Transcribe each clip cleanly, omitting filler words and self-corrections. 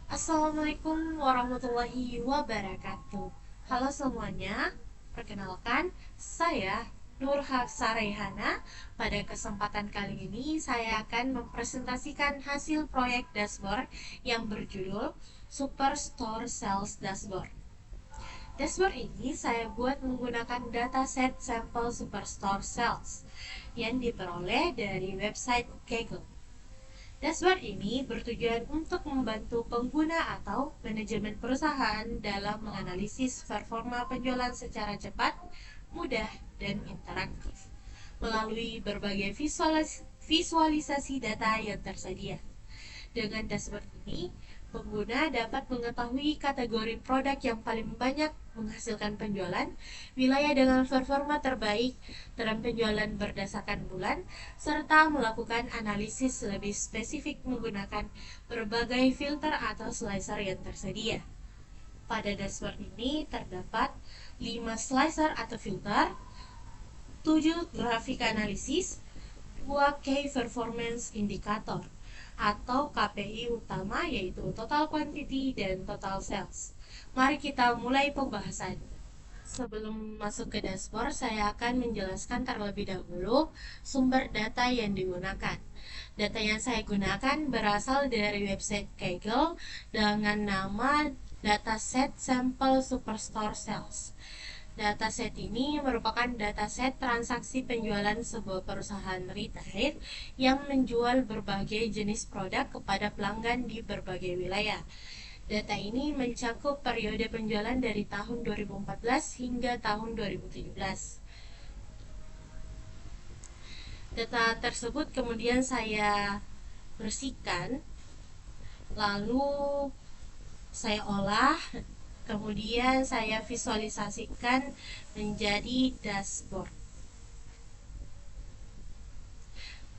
Assalamualaikum warahmatullahi wabarakatuh. Halo semuanya, perkenalkan saya Nur Hafsa Reihana. Pada kesempatan kali ini saya akan mempresentasikan hasil proyek dashboard yang berjudul Superstore Sales Dashboard. Dashboard ini saya buat menggunakan dataset sampel Superstore Sales yang diperoleh dari website Kaggle. Dashboard ini bertujuan untuk membantu pengguna atau manajemen perusahaan dalam menganalisis performa penjualan secara cepat, mudah, dan interaktif melalui berbagai visualisasi data yang tersedia. Dengan dashboard ini, pengguna dapat mengetahui kategori produk yang paling banyak menghasilkan penjualan, wilayah dengan performa terbaik, tren penjualan berdasarkan bulan, serta melakukan analisis lebih spesifik menggunakan berbagai filter atau slicer yang tersedia. Pada dashboard ini terdapat 5 slicer atau filter, 7 grafik analisis, 2 Key Performance Indicator atau KPI utama, yaitu Total Quantity dan Total Sales. Mari kita mulai pembahasan. Sebelum masuk ke dashboard, saya akan menjelaskan terlebih dahulu sumber data yang digunakan. Data yang saya gunakan berasal dari website Kaggle dengan nama Dataset Sampel Superstore Sales. Dataset ini merupakan dataset transaksi penjualan sebuah perusahaan retail yang menjual berbagai jenis produk kepada pelanggan di berbagai wilayah. Data ini mencakup periode penjualan dari tahun 2014 hingga tahun 2017. Data tersebut kemudian saya bersihkan, lalu saya olah, kemudian saya visualisasikan menjadi dashboard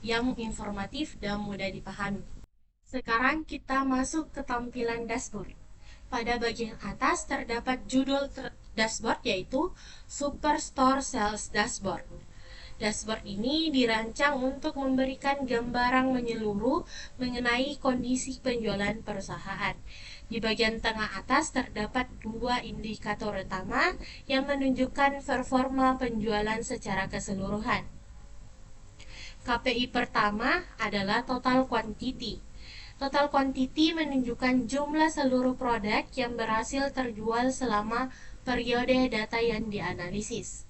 yang informatif dan mudah dipahami. Sekarang kita masuk ke tampilan dashboard. Pada bagian atas terdapat judul dashboard, yaitu Superstore Sales Dashboard. Dashboard ini dirancang untuk memberikan gambaran menyeluruh mengenai kondisi penjualan perusahaan. Di bagian tengah atas terdapat 2 indikator utama yang menunjukkan performa penjualan secara keseluruhan. KPI pertama adalah Total Quantity. Total Quantity menunjukkan jumlah seluruh produk yang berhasil terjual selama periode data yang dianalisis.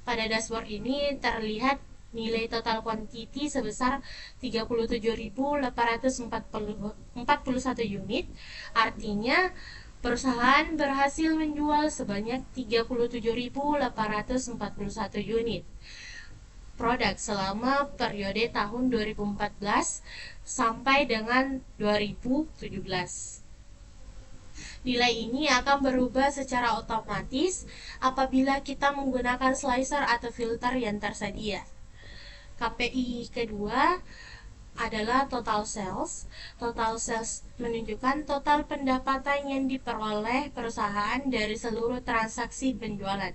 Pada dashboard ini terlihat nilai total quantity sebesar 37.841 unit. Artinya perusahaan berhasil menjual sebanyak 37.841 unit produk selama periode tahun 2014 sampai dengan 2017. Nilai ini akan berubah secara otomatis apabila kita menggunakan slicer atau filter yang tersedia. KPI kedua adalah total sales. Total sales menunjukkan total pendapatan yang diperoleh perusahaan dari seluruh transaksi penjualan.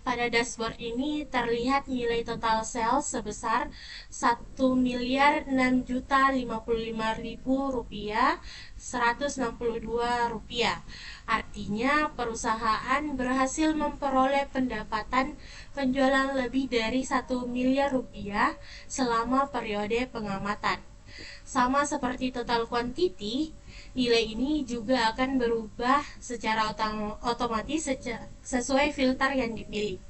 Pada dashboard ini terlihat nilai total sales sebesar 1.655.162 rupiah. Artinya perusahaan berhasil memperoleh pendapatan penjualan lebih dari 1 miliar rupiah selama periode pengamatan. Sama seperti total quantity, nilai ini juga akan berubah secara otomatis sesuai filter yang dipilih.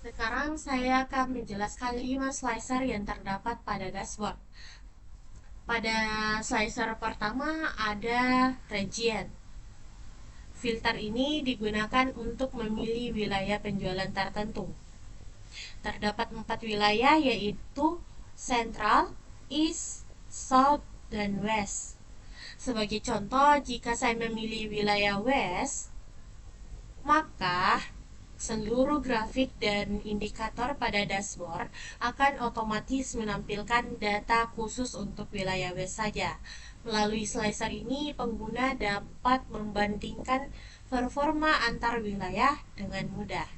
Sekarang saya akan menjelaskan 5 slicer yang terdapat pada dashboard. Pada slicer pertama ada region. Filter ini digunakan untuk memilih wilayah penjualan tertentu. Terdapat 4 wilayah, yaitu Central, East, South, dan West. Sebagai contoh, jika saya memilih wilayah West, maka seluruh grafik dan indikator pada dashboard akan otomatis menampilkan data khusus untuk wilayah West saja. Melalui slicer ini, pengguna dapat membandingkan performa antar wilayah dengan mudah.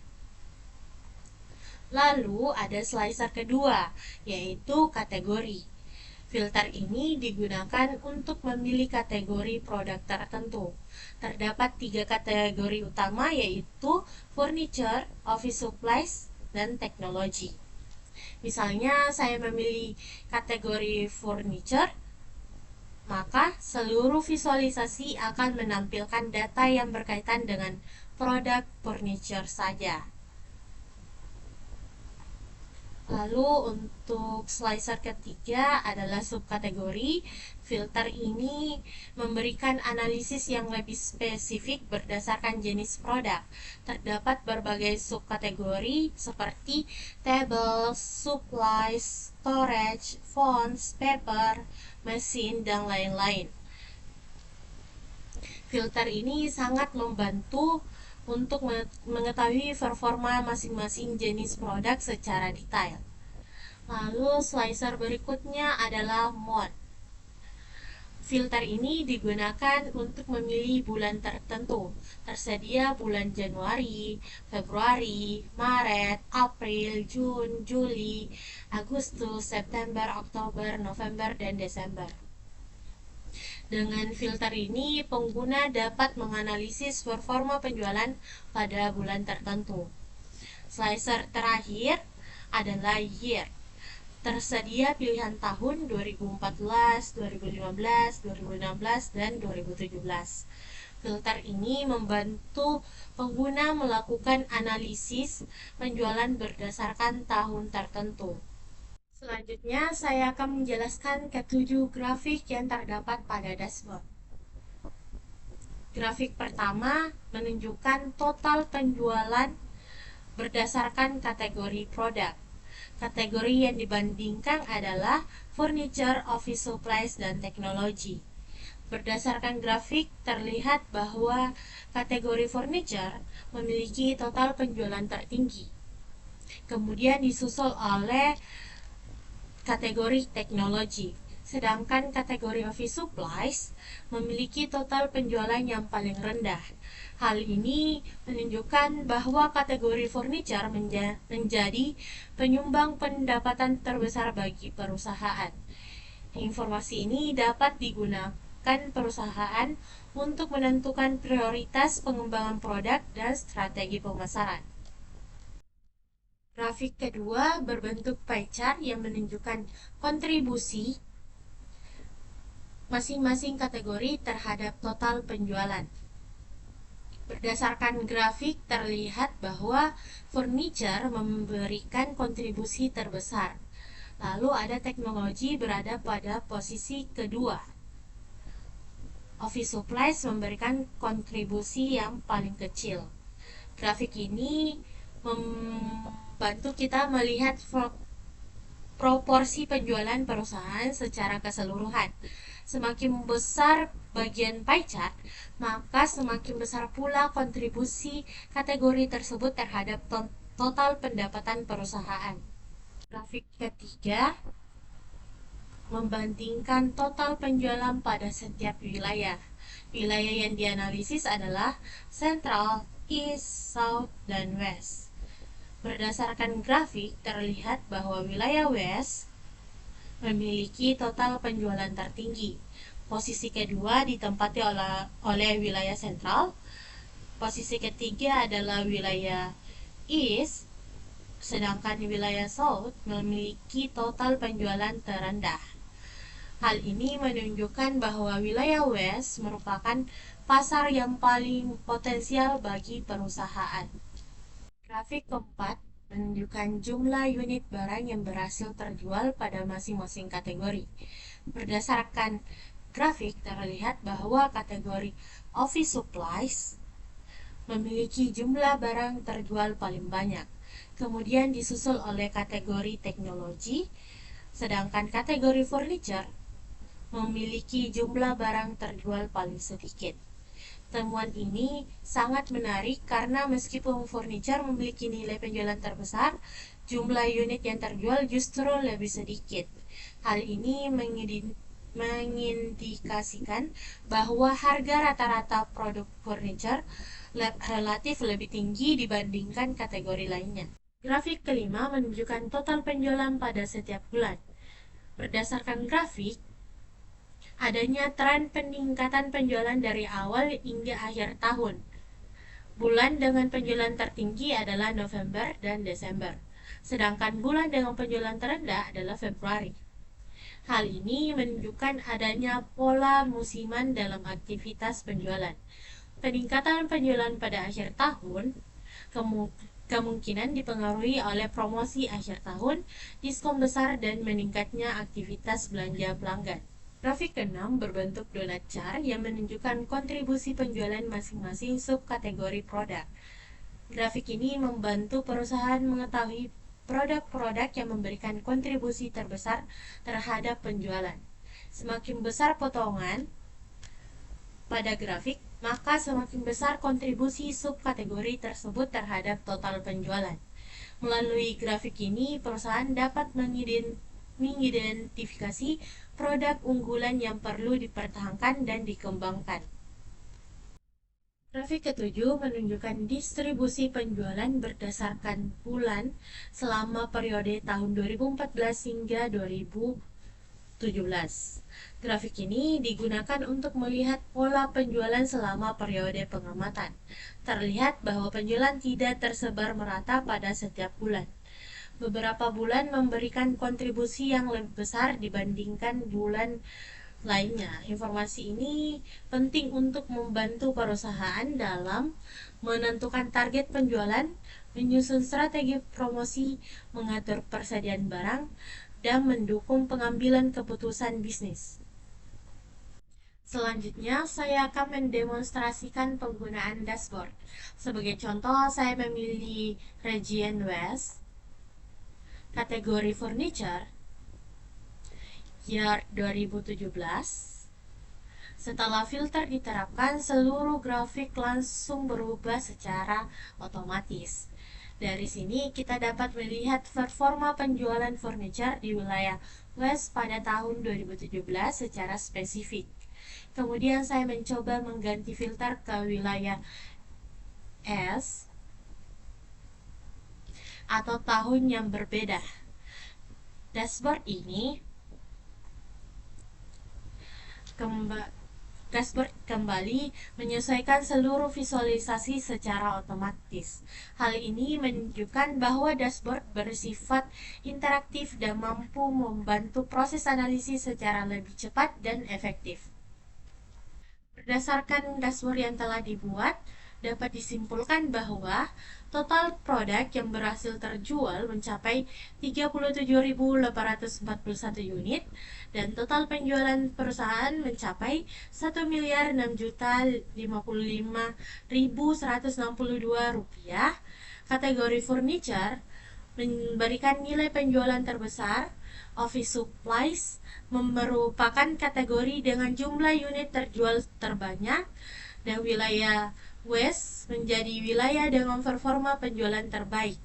Lalu ada slicer kedua, yaitu kategori. Filter ini digunakan untuk memilih kategori produk tertentu. Terdapat 3 kategori utama, yaitu furniture, office supplies, dan teknologi. Misalnya saya memilih kategori furniture, maka seluruh visualisasi akan menampilkan data yang berkaitan dengan produk furniture saja. Lalu untuk slicer ketiga adalah subkategori. Filter ini memberikan analisis yang lebih spesifik berdasarkan jenis produk. Terdapat berbagai subkategori seperti tables, supplies, storage, fonts, paper, mesin, dan lain-lain. Filter ini sangat membantu untuk mengetahui performa masing-masing jenis produk secara detail. Lalu slicer berikutnya adalah month. Filter ini digunakan untuk memilih bulan tertentu. Tersedia bulan Januari, Februari, Maret, April, Juni, Juli, Agustus, September, Oktober, November, dan Desember. Dengan filter ini, pengguna dapat menganalisis performa penjualan pada bulan tertentu. Slicer terakhir adalah year. Tersedia pilihan tahun 2014, 2015, 2016, dan 2017. Filter ini membantu pengguna melakukan analisis penjualan berdasarkan tahun tertentu. Selanjutnya, saya akan menjelaskan ketujuh grafik yang terdapat pada dashboard. Grafik pertama menunjukkan total penjualan berdasarkan kategori produk. Kategori yang dibandingkan adalah furniture, office supplies, dan teknologi. Berdasarkan grafik, terlihat bahwa kategori furniture memiliki total penjualan tertinggi. Kemudian disusul oleh kategori teknologi. Sedangkan kategori office supplies memiliki total penjualan yang paling rendah. Hal ini menunjukkan bahwa kategori furniture menjadi penyumbang pendapatan terbesar bagi perusahaan. Informasi ini dapat digunakan perusahaan untuk menentukan prioritas pengembangan produk dan strategi pemasaran. Grafik kedua berbentuk pie chart yang menunjukkan kontribusi masing-masing kategori terhadap total penjualan. Berdasarkan grafik terlihat bahwa furniture memberikan kontribusi terbesar. Lalu ada teknologi berada pada posisi kedua. Office supplies memberikan kontribusi yang paling kecil. Grafik ini membantu kita melihat proporsi penjualan perusahaan secara keseluruhan. Semakin besar bagian pie chart, maka semakin besar pula kontribusi kategori tersebut terhadap total pendapatan perusahaan. Grafik ketiga membandingkan total penjualan pada setiap wilayah. Wilayah yang dianalisis adalah Central, East, South, dan West. Berdasarkan grafik terlihat bahwa wilayah West memiliki total penjualan tertinggi. Posisi kedua ditempati oleh wilayah Central. Posisi ketiga adalah wilayah East, sedangkan wilayah South memiliki total penjualan terendah. Hal ini menunjukkan bahwa wilayah West merupakan pasar yang paling potensial bagi perusahaan. Grafik keempat menunjukkan jumlah unit barang yang berhasil terjual pada masing-masing kategori. Berdasarkan grafik terlihat bahwa kategori office supplies memiliki jumlah barang terjual paling banyak. Kemudian disusul oleh kategori teknologi, sedangkan kategori furniture memiliki jumlah barang terjual paling sedikit. Temuan ini sangat menarik karena meskipun furniture memiliki nilai penjualan terbesar, jumlah unit yang terjual justru lebih sedikit. Hal ini mengindikasikan bahwa harga rata-rata produk furniture relatif lebih tinggi dibandingkan kategori lainnya. Grafik kelima menunjukkan total penjualan pada setiap bulan. Berdasarkan grafik, adanya tren peningkatan penjualan dari awal hingga akhir tahun. Bulan dengan penjualan tertinggi adalah November dan Desember, sedangkan bulan dengan penjualan terendah adalah Februari. Hal ini menunjukkan adanya pola musiman dalam aktivitas penjualan. Peningkatan penjualan pada akhir tahun kemungkinan dipengaruhi oleh promosi akhir tahun, diskon besar, dan meningkatnya aktivitas belanja pelanggan. Grafik ke-6 berbentuk donat chart yang menunjukkan kontribusi penjualan masing-masing subkategori produk. Grafik ini membantu perusahaan mengetahui produk-produk yang memberikan kontribusi terbesar terhadap penjualan. Semakin besar potongan pada grafik, maka semakin besar kontribusi subkategori tersebut terhadap total penjualan. Melalui grafik ini, perusahaan dapat mengidentifikasi produk unggulan yang perlu dipertahankan dan dikembangkan. Grafik ketujuh menunjukkan distribusi penjualan berdasarkan bulan selama periode tahun 2014 hingga 2017. Grafik ini digunakan untuk melihat pola penjualan selama periode pengamatan. Terlihat bahwa penjualan tidak tersebar merata pada setiap bulan. Beberapa bulan memberikan kontribusi yang lebih besar dibandingkan bulan lainnya. Informasi ini penting untuk membantu perusahaan dalam menentukan target penjualan, menyusun strategi promosi, mengatur persediaan barang, dan mendukung pengambilan keputusan bisnis. Selanjutnya, saya akan mendemonstrasikan penggunaan dashboard. Sebagai contoh, saya memilih region West, kategori furniture, year 2017. Setelah filter diterapkan, seluruh grafik langsung berubah secara otomatis. Dari sini kita dapat melihat performa penjualan furniture di wilayah West pada tahun 2017 secara spesifik. Kemudian saya mencoba mengganti filter ke wilayah S atau tahun yang berbeda. Dashboard ini kembali menyesuaikan seluruh visualisasi secara otomatis. Hal ini menunjukkan bahwa dashboard bersifat interaktif dan mampu membantu proses analisis secara lebih cepat dan efektif. Berdasarkan dashboard yang telah dibuat, dapat disimpulkan bahwa total produk yang berhasil terjual mencapai 37.841 unit dan total penjualan perusahaan mencapai 1.006.055.162 rupiah. Kategori furniture memberikan nilai penjualan terbesar. Office supplies merupakan kategori dengan jumlah unit terjual terbanyak, dan wilayah West menjadi wilayah dengan performa penjualan terbaik.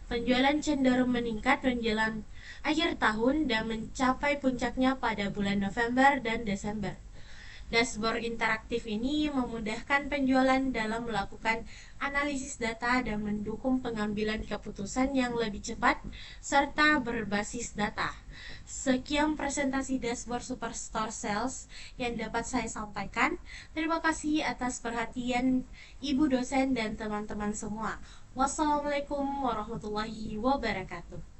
Penjualan cenderung meningkat menjelang akhir tahun dan mencapai puncaknya pada bulan November dan Desember. Dashboard interaktif ini memudahkan penjualan dalam melakukan analisis data dan mendukung pengambilan keputusan yang lebih cepat serta berbasis data. Sekian presentasi dashboard Superstore Sales yang dapat saya sampaikan. Terima kasih atas perhatian Ibu dosen dan teman-teman semua. Wassalamualaikum warahmatullahi wabarakatuh.